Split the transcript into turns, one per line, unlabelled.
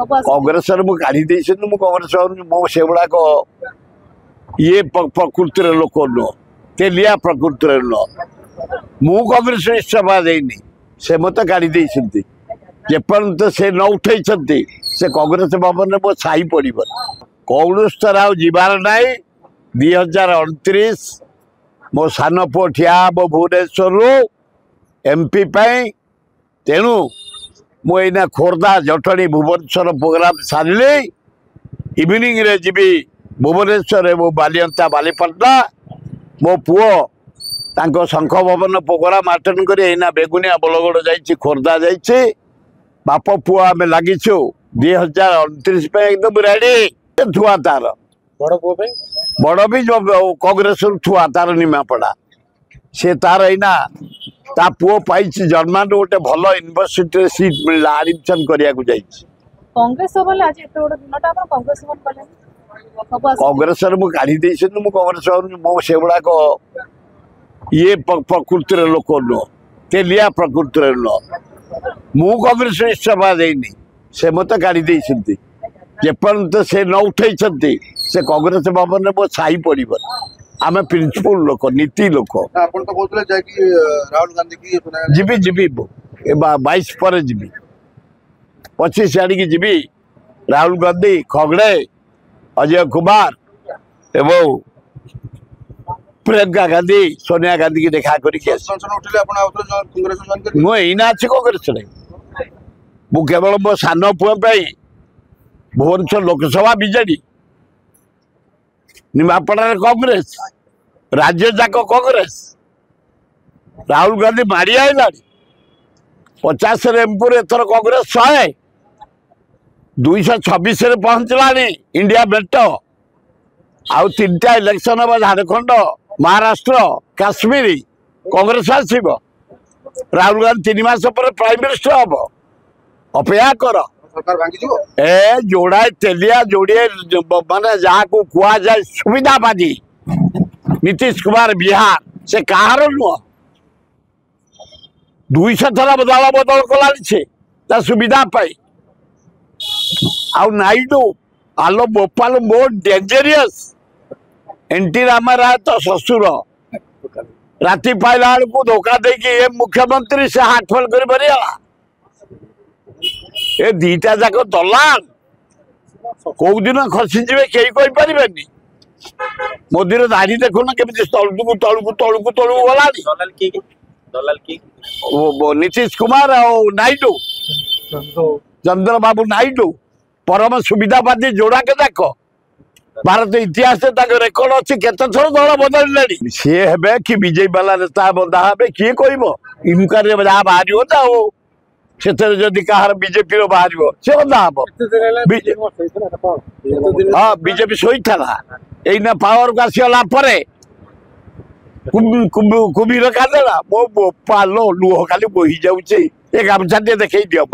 कांग्रेस कांग्रेस मो से गुड़ाक ये प्रकृति लोक नुह तेलिया प्रकृति नुह मु कांग्रेस इस्तीफा देनी से मत गाड़ी जेपर्यंत से न उठे से कांग्रेस भवन में मो छाई पड़ कौन स्तर आबार ना 2029 मो सान पु ठिया हम भुवनेश्वर एमपी तेणु मुझे खोर्धा जटणी भुवनेश्वर प्रोग्राम सारे इवनिंग रे जीवी भुवनेश्वर मो बालियंता बालीपाटना मो पुओ तांको शंख भवन प्रोग्राम अटेंड कर बेगुनिया बलगड़ जा खोर्धा जा बाप पुओ आम लगिचु 2029 एकदम रेडी थुआ तार बड़ भी जो कांग्रेस थुआ तार निमापड़ा से तार एना ता पुओ पाई जर्मान गोटे भल यूनिवर्सिटी सीट मिलला एडमिशन करिया को जाई
कांग्रेस बोले आज एते बड़ दिनटा अपन कांग्रेस मन कले
कांग्रेस मु काढी देइछन मु कांग्रेस मो से गुड़ाक ये प्रकृति लोक नुह तेलिया प्रकृति नुह मु कांग्रेस इस्तीफा देनी से मत गाड़ी जेपर्यंत से न उठे से कांग्रेस भवन में मो छाई पड़ आम प्रिंसिपल लोक नीति लोक
राहुल गांधी की
जीवी जीवी 22 पर जीवी 25 आड़िकी जीवी राहुल गांधी खगड़े अजय कुमार एवं प्रियंका गांधी सोनिया गांधी की देखा करके मुझे अच्छी कांग्रेस मु केवल मो सान पुओ भुवनेश्वर लोकसभा बीजेडी निमापड़ा कांग्रेस राज्य जाक कांग्रेस राहुल गांधी मारी आईला 50 एमपुर एथर कांग्रेस 100 226 पहुंचला इंडिया बेट आउ 3टा इलेक्शन हम झारखंड महाराष्ट्र काश्मीर कांग्रेस आसब राहुल गांधी 3 मास पर प्राइम मिनिस्टर हम अपेक्षा कर ए जोड़ा तेलिया जोड़े माने जहाँ को कुआ जाए सुविधावादी नीतीश कुमार बिहार से कहार नुह 200 थर बदल कला सुविधा पाई आउ नाइडू आलो भोपाल मोर डेंजरियस एनटी रामा राय तो ससुर राति पाइला को धोखा देकी ये मुख्यमंत्री से हाथ फल कर ए दीटा जाक दलाल कौ दिन खसीजे कई पारे मोदी दाढ़ी देखुना केमी तलू तलू तलू तलू गला नीतीश कुमार और नायडू चंद्रबाबू नायडू परम सुविधावादी जोड़ा के जाक भारत इतिहास रेकर्ड अच्छी केत थर दल बदल सी हे कि बीजेपी वाला नेता बंधा हे किए कह इनक्वारी जहाँ बाहर से जदि कहार बीजेपी बाहर से बंधा हम हाँ बीजेपी शोई था पावर को आसगला कुबीर कादेला मो बोपालो लुह खाली बोही जाऊे गामछा देखई दियो